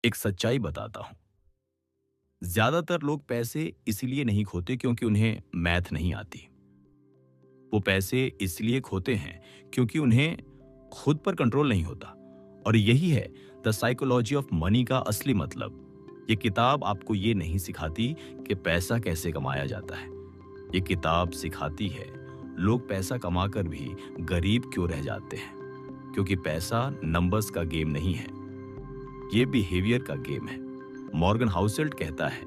एक सच्चाई बताता हूं। ज्यादातर लोग पैसे इसलिए नहीं खोते क्योंकि उन्हें मैथ नहीं आती। वो पैसे इसलिए खोते हैं क्योंकि उन्हें खुद पर कंट्रोल नहीं होता। और यही है द साइकोलॉजी ऑफ मनी का असली मतलब। ये किताब आपको ये नहीं सिखाती कि पैसा कैसे कमाया जाता है। ये किताब सिखाती है लोग पैसा कमाकर भी गरीब क्यों रह जाते हैं। क्योंकि पैसा नंबर्स का गेम नहीं है, ये बिहेवियर का गेम है। मॉर्गन हाउसेल्ड कहता है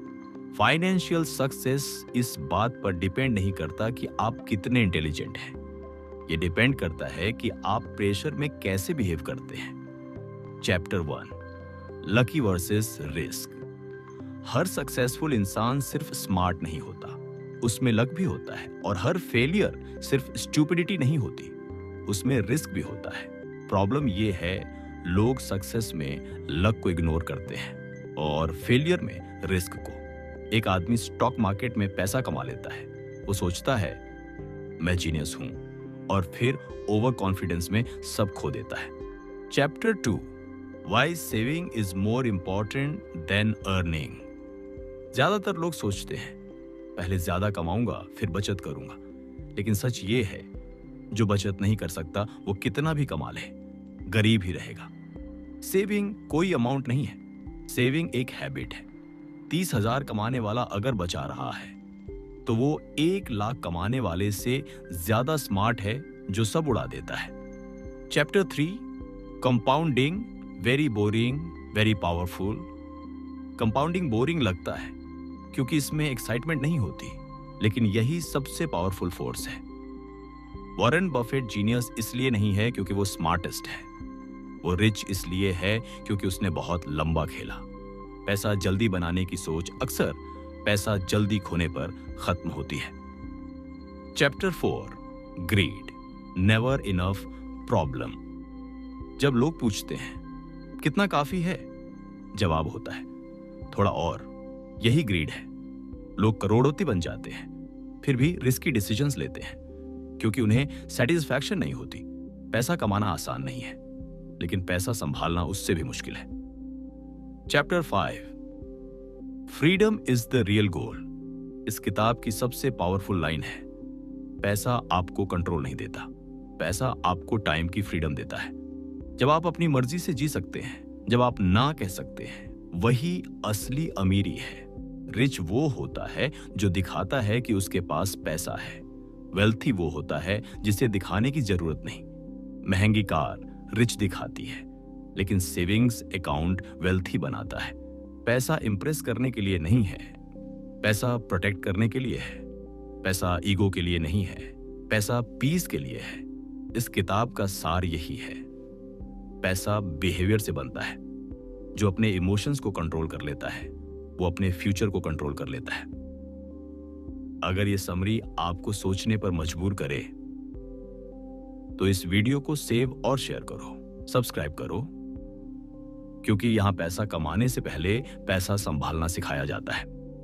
फाइनेंशियल सक्सेस इस बात पर डिपेंड नहीं करता कि आप कितने इंटेलिजेंट हैं। ये डिपेंड करता है कि आप प्रेशर में कैसे बिहेव करते हैं। Chapter 1, lucky versus risk. हर सक्सेसफुल इंसान सिर्फ स्मार्ट नहीं होता, उसमें लक भी होता है। और हर फेलियर सिर्फ स्टूपिडिटी नहीं होती, उसमें रिस्क भी होता है। प्रॉब्लम ये है लोग सक्सेस में लक को इग्नोर करते हैं और फेलियर में रिस्क को। एक आदमी स्टॉक मार्केट में पैसा कमा लेता है, वो सोचता है मैं जीनियस हूं, और फिर ओवर कॉन्फिडेंस में सब खो देता है। Chapter 2, why saving is more important than earning. ज्यादातर लोग सोचते हैं पहले ज्यादा कमाऊंगा फिर बचत करूंगा, लेकिन सच ये है जो बचत नहीं कर सकता वो कितना भी कमा ले गरीब ही रहेगा। सेविंग कोई अमाउंट नहीं है, सेविंग एक हैबिट है। 30,000 कमाने वाला अगर बचा रहा है तो वो 1 लाख कमाने वाले से ज्यादा स्मार्ट है जो सब उड़ा देता है। Chapter 3, compounding, very boring very powerful. Compounding boring लगता है क्योंकि इसमें एक्साइटमेंट नहीं होती, लेकिन यही सबसे पावरफुल फोर्स है। वॉरेन बफेट जीनियस इसलिए नहीं है क्योंकि वो स्मार्टेस्ट है, वो रिच इसलिए है क्योंकि उसने बहुत लंबा खेला। पैसा जल्दी बनाने की सोच अक्सर पैसा जल्दी खोने पर खत्म होती है। Chapter 4, greed, never enough problem. जब लोग पूछते हैं कितना काफी है, जवाब होता है थोड़ा और। यही ग्रीड है। लोग करोड़पति बन जाते हैं फिर भी रिस्की डिसीजंस लेते हैं क्योंकि उन्हें सेटिस्फैक्शन नहीं होती। पैसा कमाना आसान नहीं है, लेकिन पैसा संभालना उससे भी मुश्किल है। Chapter 5, freedom is the real गोल। इस किताब की सबसे पावरफुल लाइन है पैसा आपको कंट्रोल नहीं देता, पैसा आपको टाइम की फ्रीडम देता है। जब आप अपनी मर्जी से जी सकते हैं, जब आप ना कह सकते हैं, वही असली अमीरी है। रिच वो होता है जो दिखाता है कि उसके पास पैसा है। वेल्थी वो होता है जिसे दिखाने की जरूरत नहीं। महंगी कार रिच दिखाती है, लेकिन सेविंग्स अकाउंट वेल्थी बनाता है। पैसा इंप्रेस करने के लिए नहीं है, पैसा प्रोटेक्ट करने के लिए है। पैसा ईगो के लिए नहीं है, पैसा पीस के लिए है। इस किताब का सार यही है, पैसा बिहेवियर से बनता है। जो अपने इमोशंस को कंट्रोल कर लेता है वो अपने फ्यूचर को कंट्रोल कर लेता है। अगर ये समरी आपको सोचने पर मजबूर करे तो इस वीडियो को सेव और शेयर करो, सब्सक्राइब करो, क्योंकि यहां पैसा कमाने से पहले पैसा संभालना सिखाया जाता है।